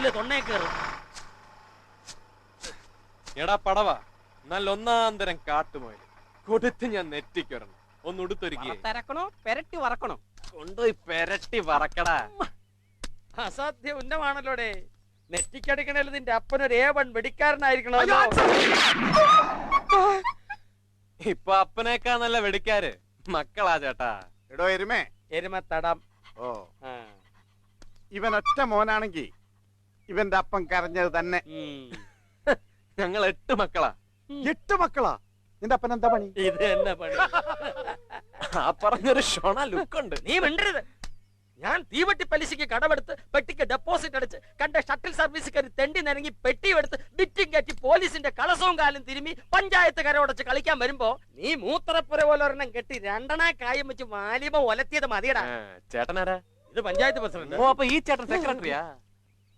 മുതല് തൊണ്ണേ കയറും. എടാ പടവ, നല്ല ഒന്നാം തരം കാട്ടുമോയിൽ കൊടുത്ത് ഞാൻ നെറ്റിക്കൊരണം. ഒന്ന് ഉടുത്തൊരുക്കി തിരക്കണോ പെരട്ടി വറക്കണോ? കൊണ്ടുപോയി പെരട്ടി വറക്കടാ. അസാധ്യ ഉന്നമാണല്ലോടെ. നെറ്റിക്കടിക്കണേൽ നിന്റെ അപ്പനൊരു A1 വെടിക്കാരനായിരിക്കണോ? ഇപ്പൊ അപ്പനേക്കാ നല്ല വെടിക്കാര് മക്കളാ ചേട്ടാ. എടോ എരുമേ, എരുമത്തടം. ഓ ഇവൻ ഒറ്റ മോനാണെങ്കി ഇവന്റെ അപ്പം കരഞ്ഞത് തന്നെ. ഞങ്ങൾ 8 മക്കളാ. 8 മക്കളാ? നിന്റെ അപ്പൻ എന്താ പണി? ഇത് തന്നെ പണി. ആ പറഞ്ഞൊരു ഷോണ ലുക്കുണ്ട്. നീ മിണ്ടരുത്. ഞാൻ തീവട്ടി പലിശയ്ക്ക് കടമെടുത്ത് പെട്ടിക്ക് ഡെപ്പോസിറ്റ് അടിച്ച് കണ്ട ഷട്ടിൽ സർവീസുകാർ തെണ്ടി നനങ്ങി പെട്ടിയെടുത്ത് ബിറ്റിംഗ് കയറ്റി പോലീസിന്റെ കളസവും കാലും തിരുമ്മി പഞ്ചായത്ത് കരമടച്ച് കളിക്കാൻ വരുമ്പോ നീ മൂത്രപ്പുര പോലെ ഒരെണ്ണം കെട്ടി 2 കായം വെച്ച് വാലിമ ഒലത്തിയത് മതിയടാ. ചേട്ടനാരാ? ഇത് പഞ്ചായത്ത് പ്രസിഡന്റ്. ഓ, അപ്പൊ ഈ ചേട്ടൻ സെക്രട്ടറിയാ?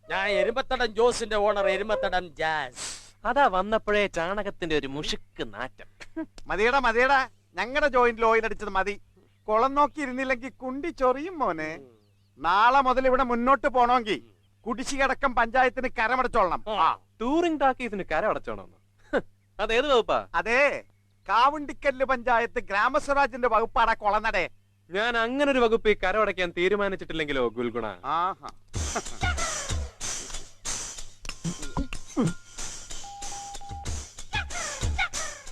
ഞാൻ എരുമത്തടം ജോസിന്റെ ഓണർ, എരുമത്തടം ജാസ്. അതാ വന്നപ്പോഴേ ചാണകത്തിന്റെ ഒരു മുഷുക്ക് നാറ്റം. മതിയടാ മതിയടാ, ഞങ്ങളുടെ ജോയിന്റിൽ ഓയിൽ അടിച്ചത് മതി. കുളം നോക്കി ഇരുന്നില്ലെങ്കിൽ കുണ്ടി ചൊറിയും മോനെ. നാളെ മുതൽ ഇവിടെ മുന്നോട്ട് പോണമെങ്കിൽ കുടിശ്ശികടക്കം പഞ്ചായത്തിന് കരമടച്ചോളണം. ടൂറിംഗ് ടാക്കീസിന് കരമടച്ചോണം. അതേത് വകുപ്പാ? അതെ, കാവുണ്ടിക്കല്ല് പഞ്ചായത്ത് ഗ്രാമസ്വരാജിന്റെ വകുപ്പാടാ കൊളനടേ. ഞാൻ അങ്ങനെ ഒരു വകുപ്പ് ഈ കരമടയ്ക്കാൻ തീരുമാനിച്ചിട്ടില്ലെങ്കിലോ ഗുൽഗുണ. ആഹാ.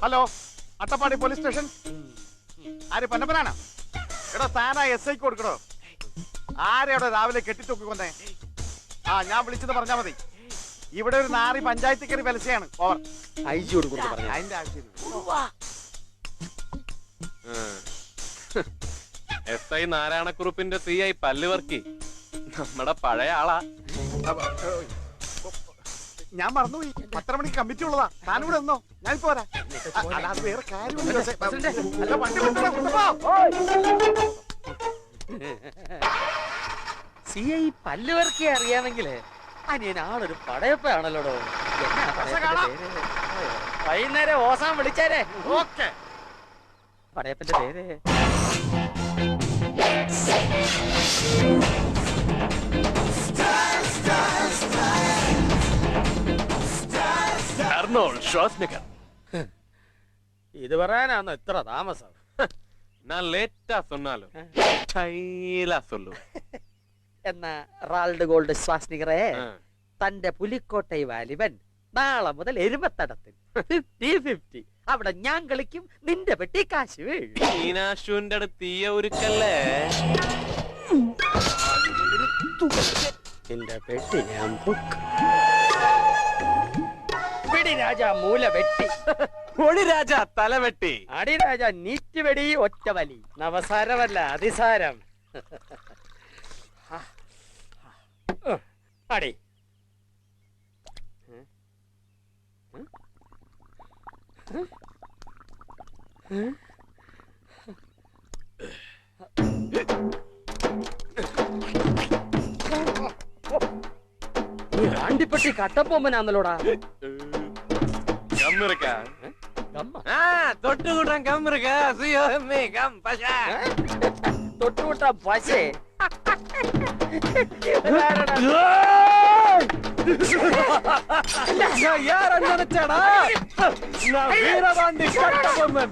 Hello, Attappadi police station. ആര് പന്നപ്പനാണ്? എടോ താനാ SI കൊടുക്കണോ? ആരെവിടെ രാവിലെ കെട്ടിത്തൂക്കി കൊന്നേ? ഞാൻ വിളിച്ചത് പറഞ്ഞാ മതി. ഇവിടെ ഒരു നാറി പഞ്ചായത്ത് കയറി വലസയാണ്. ഓവർ. അതിന്റെ ആവശ്യം SI നാരായണക്കുറുപ്പിന്റെ CI പല്ലുവർക്കി നമ്മുടെ പഴയ ആളാ. ഞാൻ മറന്നുപോയി. 10 മണിക്ക് കമ്മിറ്റി ഉള്ളതാ. താനിവിടെ നിന്നോ, ഞാൻ പോരാ. അല്ലാതെ വേറെ കാര്യമൊന്നും. CI പല്ലുവർക്കെ അറിയാമെങ്കിലേ അനിയൻ ആളൊരു പടയപ്പാണല്ലോടോ. വൈകുന്നേരം ഓസാൻ വിളിച്ചാരേ. ഓക്കെ. പടയപ്പന്റെ പേര് ഇത് പറയാനാണോ ഇത്ര താമസം? എന്നാ റാൾഡ് ഗോൾഡ് സ്വാസ്നികറെ, തന്റെ പുലിക്കോട്ടൈ വാലിബൻ നാളെ മുതൽ എരുമത്തടത്തിൽ 50-50. അവിടെ ഞാൻ കളിക്കും, നിന്റെ പെട്ടി കാശ് വീഴും. തീയ ഒരുക്കല്ലേ? നിന്റെ പെട്ടി ഞാൻ രാജ മൂല വെട്ടി, ഒളി രാജ തലവെട്ടി, അടിരാജ നീറ്റുവെടി ഒറ്റവലി. നവസാരമല്ല അതിസാരം. അടി ആണ്ടിപ്പട്ടി കട്ടപ്പൊമ്മനാന്നല്ലോടാ. തൊട്ടുകൂട്ടാൻ തൊട്ടുകൂട്ടാൻ പശേ. யாரா வீரபாண்டி கட்டபொம்மன்.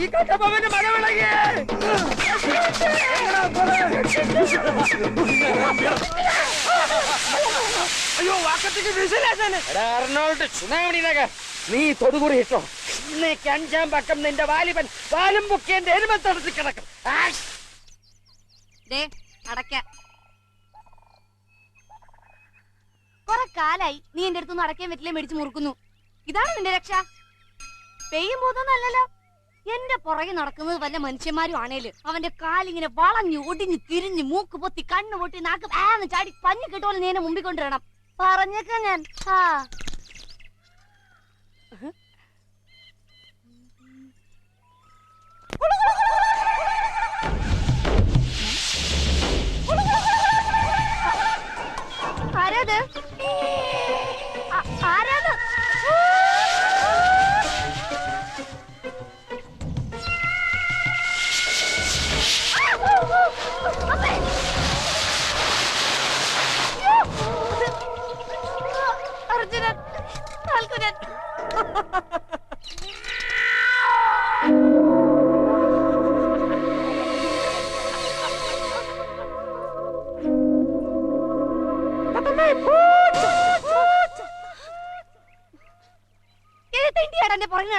ഈ കട്ടപ്പൊമ്മന് മലവിളകി. അയ്യോ വാക്കത്തേക്ക് അർണോൾഡ് ചുനാമണി നഗർ, നീ തൊടുകുറി ഇട്ടോ. ഇന്നേക്ക് 5-ാം പക്കം നിന്റെ വാലിബൻ വാലും പൊക്കി എന്റെ എരുമത്തടത്തിൽ കിടക്കും. കൊറേ കാലായി നീ എന്റെ അടുത്തൊന്നും അടക്കാൻ പറ്റില്ല മേടിച്ചു മുറുക്കുന്നു. ഇതാണ് നിന്റെ രക്ഷ? പെയ്യും പോതൊന്നല്ലല്ലോ. എന്റെ പുറകെ നടക്കുന്നത് വല്ല മനുഷ്യന്മാരും ആണേല് അവന്റെ കാലിങ്ങനെ വളഞ്ഞു ഒടിഞ്ഞു തിരിഞ്ഞു മൂക്ക് പൊത്തി കണ്ണു പൊട്ടി നാക്ക് ആന്ന് ചാടി പഞ്ഞു കിട്ടുപോലെ നീ എന്നെ മുമ്പിൽ കൊണ്ടുവരണം. പറഞ്ഞേക്ക ഞാൻ. ആരാത്? ആരാത്?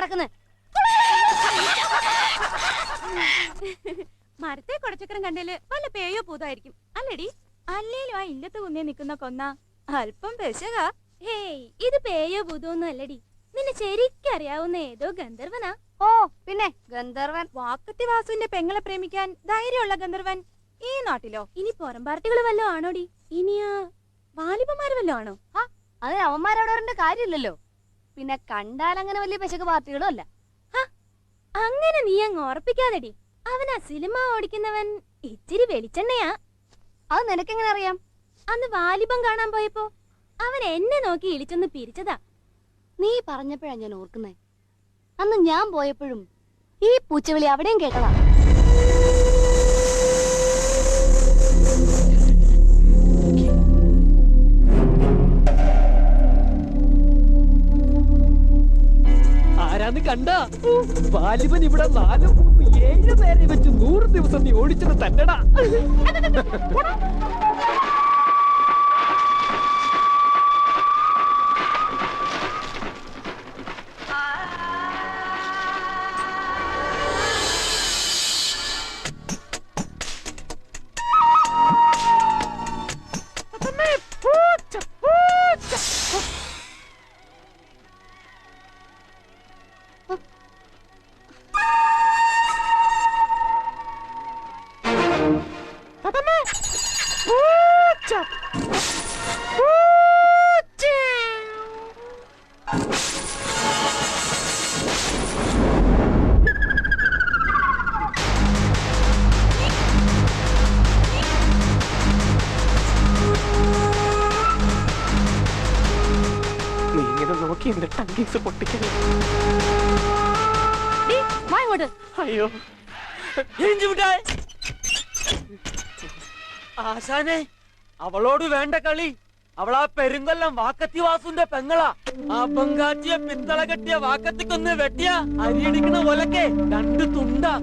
നടക്കുന്നത്? മരത്തെ കുടച്ചക്രം കണ്ടേല് വല്ല പേയോ പൂതായിരിക്കും അല്ലടി. അല്ലേലും ആ ഇല്ലത്ത് കുന്നേ നിക്കുന്ന കൊന്ന അല്പം പെശക. ഹേയ്, ഇത് പേയോ ഭൂതമൊന്നും അല്ലടി. നിന്നെ ശരിക്കും അറിയാവുന്ന ഏതോ ഗന്ധർവനാ. ഓ പിന്നെ ഗന്ധർവൻ. വാക്കത്തി വാസുവിന്റെ പെങ്ങളെ പ്രേമിക്കാൻ ധൈര്യമുള്ള ഗന്ധർവൻ ഈ നാട്ടിലോ? ഇനി പുറം പാർട്ടികൾ വല്ലോ ആണോടി? ഇനിയാ വാലിബന്മാര് വല്ലോ ആണോ? അതിന് അവന്മാരവിടെ വരേണ്ട കാര്യമില്ലല്ലോ. പിന്നെ കണ്ടാൽ അങ്ങനെ വലിയ പെശക പാർട്ടികളും അല്ല. അങ്ങനെ നീ അങ്ങ് ഉറപ്പിക്കാതെടി. അവനാ സിനിമ ഓടിക്കുന്നവൻ ഇച്ചിരി വെളിച്ചെണ്ണയാ. അത് നിനക്കെങ്ങനെ അറിയാം? അന്ന് വാലിബം കാണാൻ പോയപ്പോ അവൻ എന്നെ നോക്കി ഇളിച്ചൊന്ന് പിരിച്ചതാ. നീ പറഞ്ഞപ്പോഴാ ഞാൻ ഓർക്കുന്നേ. അന്ന് ഞാൻ പോയപ്പോഴും ഈ പൂച്ചവിളി അവിടെയും കേട്ടതാ. ആരാന്ന് കണ്ട? വാലിബൻ ഇവിടെ 4, 3, 7 പേരെ വെച്ച് 100 ദിവസം നീ ഓടിച്ചത് തന്നെടാ. നീ ഇങ്ങനെ നോക്കി എന്റെ ടങ്കീസ് പൊട്ടിക്കണേ. അയ്യോ ആശാനെ, അവളോട് വേണ്ട കളി. അവളാ പെരുങ്കൊല്ലം വാക്കത്തി വാസുന്റെ പെങ്ങളാ. ആ പങ്കാറ്റിയെ പിന്തള കെട്ടിയ വാക്കത്തിക്കൊന്ന് വെട്ടിയ അരിയടിക്കണ ഒലക്കെ 2 തുണ്ടാ.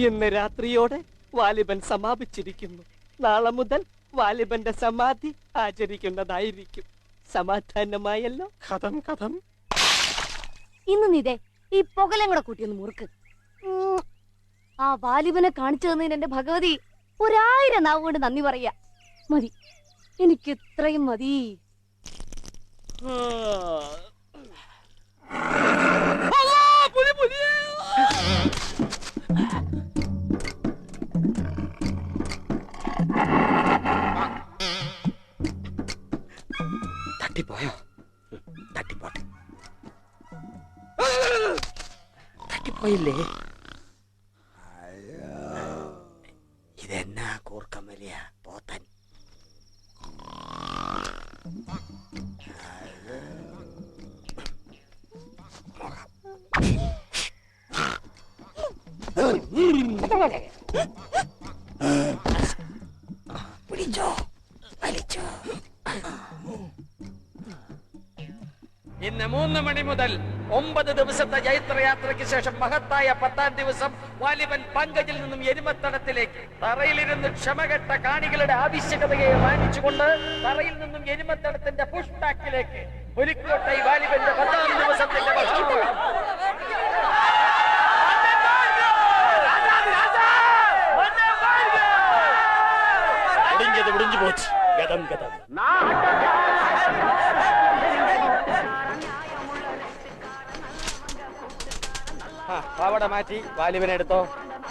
ഇന്ന് രാത്രിയോടെ വാലിബൻ സമാപിച്ചിരിക്കുന്നു. നാളെ മുതൽ വാലിബന്റെ സമാധി ആചരിക്കുന്നതായിരിക്കും. സമാധാനമായല്ലോ? കഥം കഥം. ഇന്ന് നീതേ ഈ പുകലം കൂടെ കൂട്ടിയൊന്ന് മുറുക്ക്. ആ വാലിബനെ കാണിച്ചു തന്നതിന് എന്റെ ഭഗവതി 1000 നാവ് കൊണ്ട് നന്ദി പറയാ. മതി, എനിക്ക് ഇത്രയും മതി. തട്ടിപ്പോയോ? തട്ടിപ്പോട്ടെ. തട്ടിപ്പോയില്ലേ? ഇതെന്നാ കൂർക്കം വലിയ പോത്തൻ. പിടിച്ചോ, വലിച്ചോ. ഇന്ന് 3 മണി മുതൽ 9 ദിവസത്തെ ജൈത്രയാത്രയ്ക്ക് ശേഷം മഹത്തായ 10ാം ദിവസം വാലിബൻ പങ്കജിൽ നിന്നും എരുമത്തടത്തിലേക്ക് തറയിലിരുന്ന് ക്ഷമകെട്ട കാണികളുടെ ആവശ്യകതയെ മാനിച്ചുകൊണ്ട് തറയിൽ നിന്നും എരുമത്തടത്തിന്റെ പുഷ്പാക്കിലേക്ക് പുലിക്കോട്ടൈ വാലിബന്റെ 10ാം ദിവസത്തിന്റെ മുടിഞ്ഞു പോച്ച്. ഗതം ഗതം. പാവട മാറ്റി വാലിബനെ എടുത്തോ.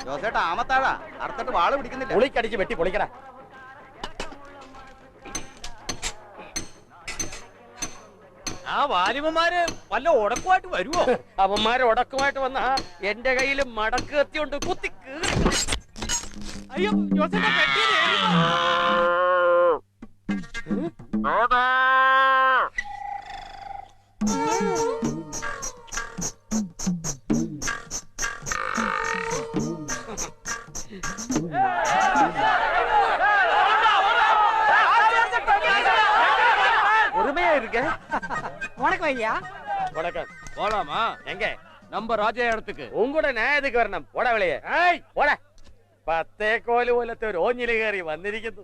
ജോസേട്ടാ ആമത്താഴ അറുത്തിട്ട് വാള് പിടിക്കുന്നില്ല. പൊളിക്കടിച്ച് വെട്ടി പൊളിക്കടാ. ആ വാലിബന്മാര് വല്ല ഉടക്കുമായിട്ട് വരുവോ? അവന്മാര് ഉടക്കുമായിട്ട് വന്ന എന്റെ കയ്യിൽ മടക്ക് കത്തിയുണ്ട്. കുത്തി കീറി. അയ്യോ ജോസേട്ടാ പെട്ടിയില് എരുമ. பொறுமையா இருக்க. உனக்கு வையா வணக்கம். போலாமா? எங்க நம்ம ராஜா இடத்துக்கு. உங்கூட நான் எதுக்கு வரணும்? போட வெளியே. പോട. 10 കോല് പോലത്തെ ഒരു ഓഞ്ഞില് കയറി വന്നിരിക്കുന്നു.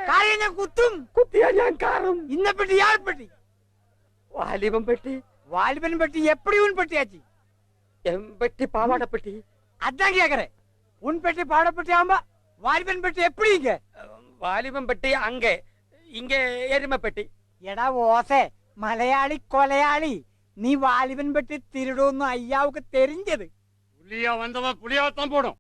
കാര്യം ഞാൻ കുത്തും. കുത്തിയാ ഞാൻ കാറും. ഇന്ന പെട്ടി യാർ പെട്ടി. വാലിബൻ പെട്ടി, വാലിബൻ പെട്ടി എപ്പടി ഉൻ പെട്ടിയാച്ചി. എമ്പെട്ടി പാവാടപ്പെട്ടി. അதான் കേക്കറേ. ഉൻ പെട്ടി പാടപ്പെട്ടി ആവുമ്പോ വാലിബൻ പെട്ടി എപ്പടി ഇങ്ക. വാലിബൻ പെട്ടി അങ്ങേ, ഇങ്ങേ എരുമപ്പെട്ടി. എടാ ഓസേ, മലയാളി കൊലയാളി, നീ വാലിബൻ പെട്ടി തിരുടോന്ന് അയ്യാവുക്ക് തെരിഞ്ഞത്. പുലിയാ വന്നവ പുലിയാത്താൻ പോടും.